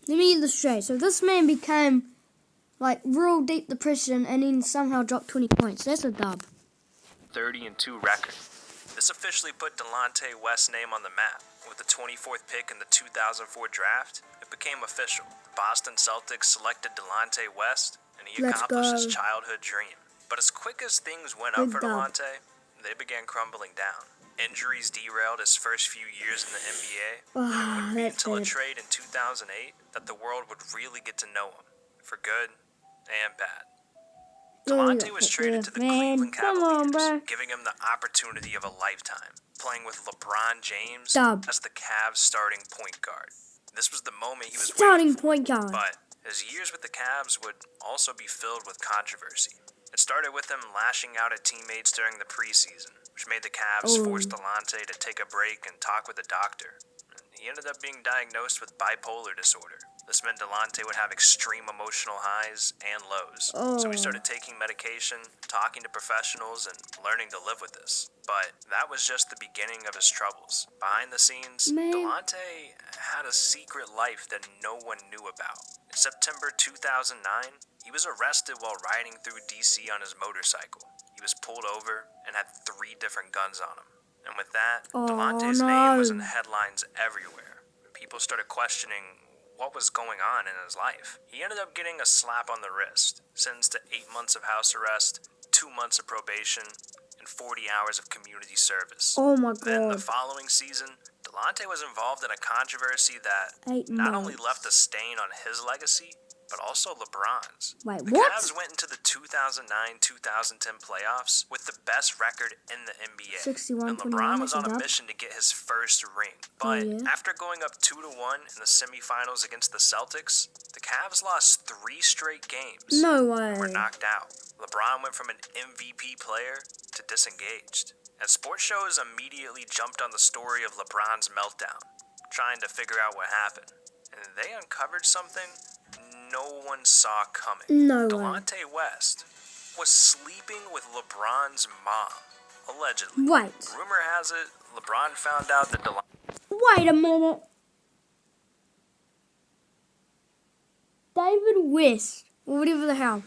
Let me get this straight. So this man became like real deep depression and then somehow dropped 20 points. That's a dub. 30-2 record. This officially put Delonte West's name on the map. With the 24th pick in the 2004 draft, it became official. The Boston Celtics selected Delonte West, and he accomplished his childhood dream. But as quick as things went up for Delonte, they began crumbling down. Injuries derailed his first few years in the NBA, and it wouldn't be until a trade in 2008 that the world would really get to know him, for good and bad. Delonte was traded to the Cleveland Cavaliers, giving him the opportunity of a lifetime, playing with LeBron James as the Cavs' starting point guard. This was the moment he was waiting for, but his years with the Cavs would also be filled with controversy. It started with him lashing out at teammates during the preseason, which made the Cavs force Delonte to take a break and talk with a doctor. He ended up being diagnosed with bipolar disorder. This meant Delonte would have extreme emotional highs and lows. So he started taking medication, talking to professionals, and learning to live with this. But that was just the beginning of his troubles. Behind the scenes, Delonte had a secret life that no one knew about. In September 2009, he was arrested while riding through DC on his motorcycle. He was pulled over and had 3 different guns on him. And with that, Delonte's name was in headlines everywhere. People started questioning what was going on in his life. He ended up getting a slap on the wrist, sentenced to 8 months of house arrest, 2 months of probation, and 40 hours of community service. Oh my God. Then the following season, Delonte was involved in a controversy that not only left a stain on his legacy, but also LeBron's. Wait, the Cavs went into the 2009-2010 playoffs with the best record in the NBA. 61, and LeBron was on a mission to get his first ring. But after going up 2-1 in the semifinals against the Celtics, the Cavs lost 3 straight games. No way. And were knocked out. LeBron went from an MVP player to disengaged. And sports shows immediately jumped on the story of LeBron's meltdown, trying to figure out what happened. And they uncovered something no one saw coming. No way. Delonte West was sleeping with LeBron's mom, allegedly. Wait. Rumor has it, LeBron found out that Wait a minute. David West, or whatever the hell,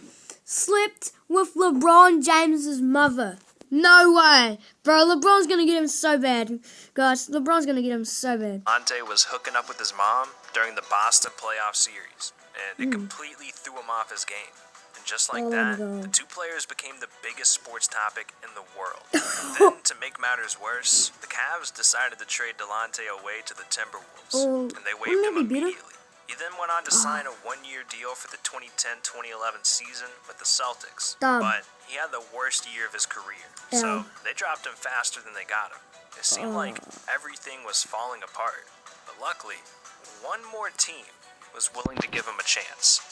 slept with LeBron James's mother. No way. Bro, LeBron's gonna get him so bad. Guys, LeBron's gonna get him so bad. Delonte was hooking up with his mom during the Boston playoff series, and it completely threw him off his game. And just like that, the 2 players became the biggest sports topic in the world. And then, to make matters worse, the Cavs decided to trade Delonte away to the Timberwolves, and they waived him immediately. He then went on to sign a 1-year deal for the 2010-2011 season with the Celtics. But he had the worst year of his career, so they dropped him faster than they got him. It seemed like everything was falling apart. But luckily, one more team was willing to give him a chance.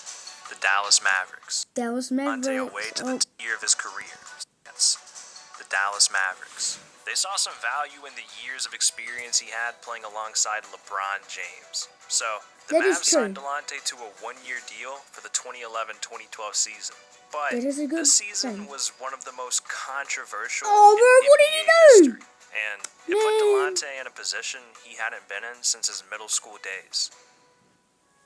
The Dallas Mavericks. Delonte away to the year of his career. The Dallas Mavericks. They saw some value in the years of experience he had playing alongside LeBron James. So, the Mavs signed Delonte to a 1-year deal for the 2011-2012 season. But this season was one of the most controversial in NBA history. And it put Delonte in a position he hadn't been in since his middle school days.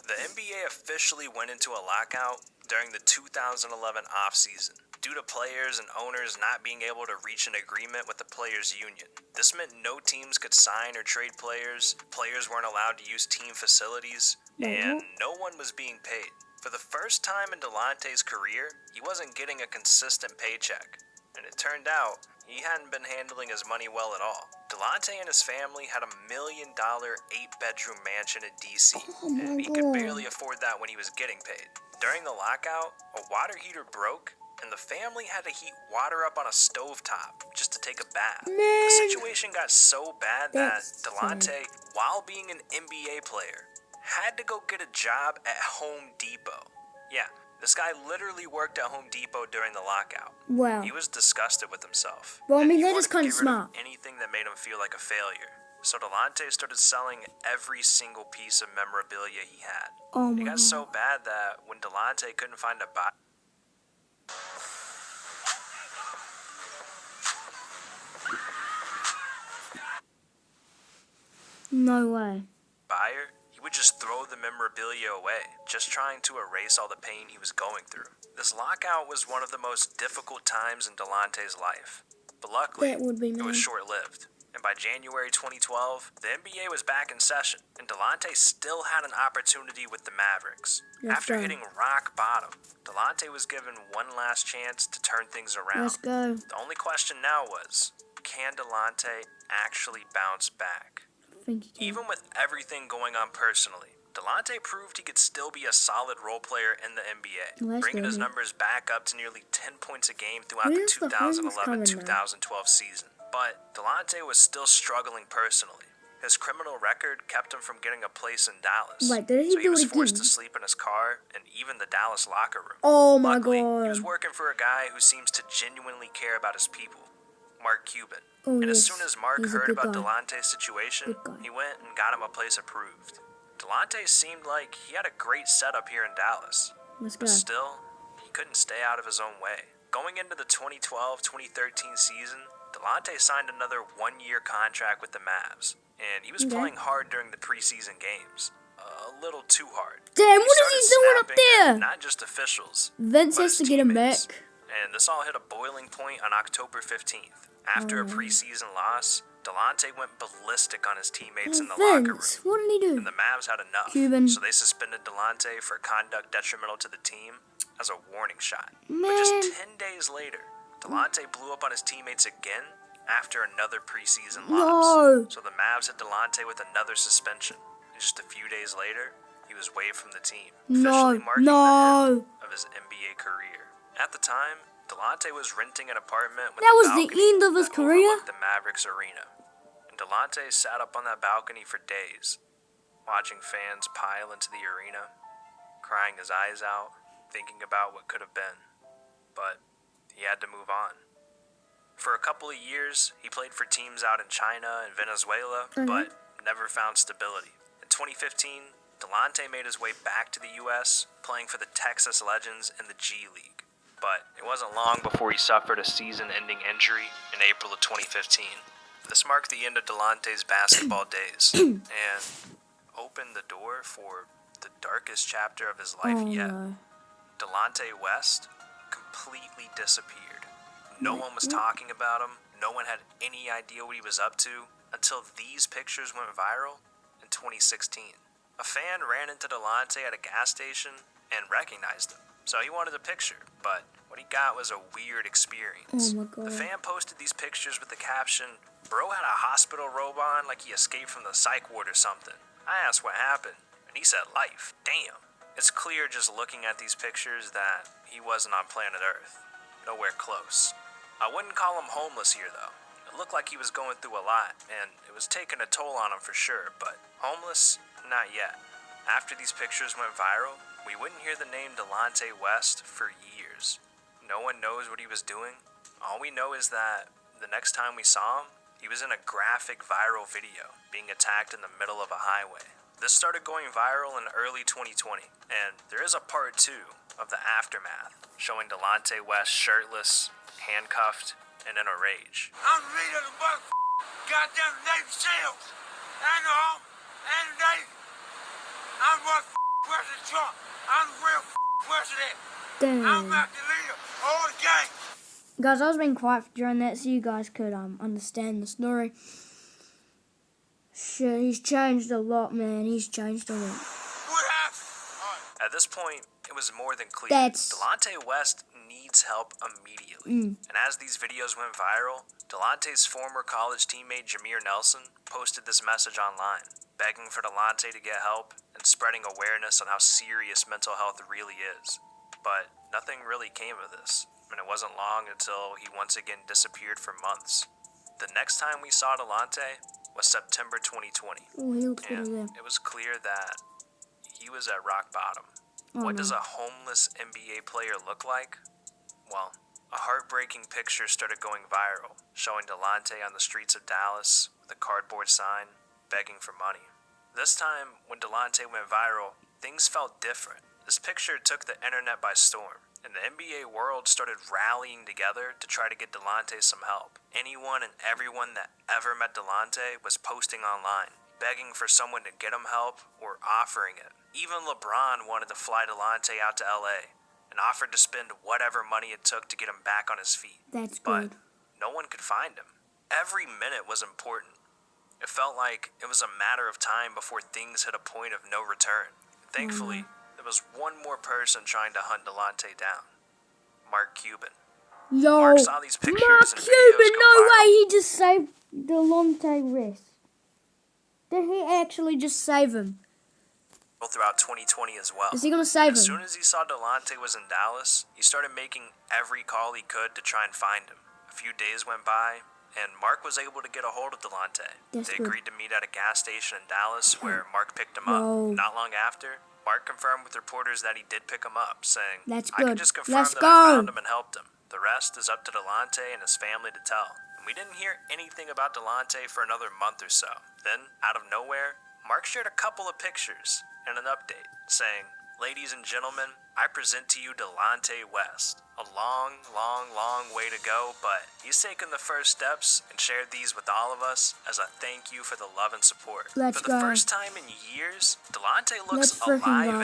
The NBA officially went into a lockout during the 2011 offseason due to players and owners not being able to reach an agreement with the players' union. This meant no teams could sign or trade players, players weren't allowed to use team facilities, and no one was being paid. For the first time in Delonte's career, he wasn't getting a consistent paycheck, and it turned out he hadn't been handling his money well at all. Delonte and his family had a $1 million 8-bedroom mansion in DC, and he could barely afford that when he was getting paid. During the lockout, a water heater broke, and the family had to heat water up on a stovetop just to take a bath. The situation got so bad that Delonte, while being an NBA player, had to go get a job at Home Depot. Yeah, this guy literally worked at Home Depot during the lockout. Wow. He was disgusted with himself. Well, I mean, that is is kind of smart. Anything that made him feel like a failure. So Delonte started selling every single piece of memorabilia he had. Oh my It got so bad that when Delonte couldn't find a No way. buyer, he would just throw the memorabilia away, just trying to erase all the pain he was going through. This lockout was one of the most difficult times in Delante's life, but luckily, That would be it was mean. short-lived. And by January 2012, the NBA was back in session, and Delonte still had an opportunity with the Mavericks. Let's After go. hitting rock bottom, Delonte was given one last chance to turn things around. Let's go. The only question now was, can Delonte actually bounce back? I think he can. Even with everything going on personally, Delonte proved he could still be a solid role player in the NBA, Well, that's bringing his good. numbers back up to nearly 10 points a game throughout When the is the Hornets coming 2011-2012 season. But Delonte was still struggling personally. His criminal record kept him from getting a place in Dallas. Wait, did he so he do was it forced again? to sleep in his car and even the Dallas locker room. Oh my Luckily, he was god. working for a guy who seems to genuinely care about his people, Mark Cuban. Oh, And as yes. soon as Mark He's a heard good about guy. Delonte's situation, Good guy. he went and got him a place approved. Delonte seemed like he had a great setup here in Dallas, Let's go. but still, he couldn't stay out of his own way. Going into the 2012-2013 season, Delonte signed another one-year contract with the Mavs, and he was Okay. playing hard during the preseason games. A little too hard. Damn, what is started he doing up snapping at there? Not just officials, Vince but has his to get him teammates. back. And this all hit a boiling point on October 15th. After a Oh. preseason loss, Delonte went ballistic on his teammates in the locker room. Vince, what did he do? And the Mavs had enough, Cuban. so they suspended Delonte for conduct detrimental to the team as a warning shot. But Man. just 10 days later, Delonte blew up on his teammates again after another preseason loss. No. So the Mavs hit Delonte with another suspension. And just a few days later, he was waived from the team, officially marking the end of his NBA career. At the time, Delonte was renting an apartment with That a was the balcony end of his that career? overlooked the Mavericks arena. And Delonte sat up on that balcony for days, watching fans pile into the arena, crying his eyes out, thinking about what could have been. But he had to move on. For a couple of years, he played for teams out in China and Venezuela, but never found stability. In 2015, Delonte made his way back to the U.S., playing for the Texas Legends in the G League. But it wasn't long before he suffered a season-ending injury in April of 2015. This marked the end of Delonte's basketball days and opened the door for the darkest chapter of his life Oh yet. no. Delonte West completely disappeared. No one was talking about him. No one had any idea what he was up to until these pictures went viral in 2016. A fan ran into Delonte at a gas station and recognized him, so he wanted a picture, but what he got was a weird experience. Oh my god. The fan posted these pictures with the caption, "Bro had a hospital robe on like he escaped from the psych ward or something." I asked what happened, and he said life. Damn. It's clear just looking at these pictures that he wasn't on planet Earth. Nowhere close. I wouldn't call him homeless here, though. It looked like he was going through a lot, and it was taking a toll on him for sure, but homeless? Not yet. After these pictures went viral, we wouldn't hear the name Delonte West for years. No one knows what he was doing. All we know is that the next time we saw him, he was in a graphic viral video, being attacked in the middle of a highway. This started going viral in early 2020, and there is a part 2 of the aftermath, showing Delonte West shirtless, handcuffed, and in a rage. I'm the leader of the goddamn Navy SEALs and the Army and the Navy. I'm what President Trump. I'm the real president. I'm Damn. not the leader of the gang. Guys, I was being quiet during that so you guys could understand the story. Shit, he's changed a lot, man. He's changed a lot. What happened? At this point, it was more than clear. That's- Delonte West needs help immediately. And as these videos went viral, Delonte's former college teammate Jameer Nelson posted this message online, begging for Delonte to get help and spreading awareness on how serious mental health really is. But nothing really came of this, and it wasn't long until he once again disappeared for months. The next time we saw Delonte was September 2020. Oh, he looks good And there. it was clear that he was at rock bottom. Oh, What no. does a homeless NBA player look like? Well, a heartbreaking picture started going viral, showing Delonte on the streets of Dallas with a cardboard sign, begging for money. This time, when Delonte went viral, things felt different. This picture took the internet by storm, and the NBA world started rallying together to try to get Delonte some help. Anyone and everyone that ever met Delonte was posting online, begging for someone to get him help or offering it. Even LeBron wanted to fly Delonte out to LA and offered to spend whatever money it took to get him back on his feet. That's But good. no one could find him. Every minute was important. It felt like it was a matter of time before things hit a point of no return. Thankfully, there was one more person trying to hunt Delonte down. Mark Cuban. Yo, Mark saw these pictures Mark and videos Cuban, go no viral. way, he just saved Delonte wrist. Did he actually just save him? Throughout 2020 as well. Is he gonna save As him? soon as he saw Delonte was in Dallas, he started making every call he could to try and find him. A few days went by, and Mark was able to get a hold of Delonte. That's They good. agreed to meet at a gas station in Dallas where Mark picked him Yo. up. Not long after, Mark confirmed with reporters that he did pick him up, saying, That's I can good. just confirm Let's that go. I found him and helped him. The rest is up to Delonte and his family to tell. And we didn't hear anything about Delonte for another month or so. Then, out of nowhere, Mark shared a couple of pictures and an update, saying, Ladies and gentlemen, I present to you Delonte West. A long, long, long way to go, but he's taken the first steps and shared these with all of us as a thank you for the love and support. Let's For the go. first time in years, Delonte looks Let's freaking alive go.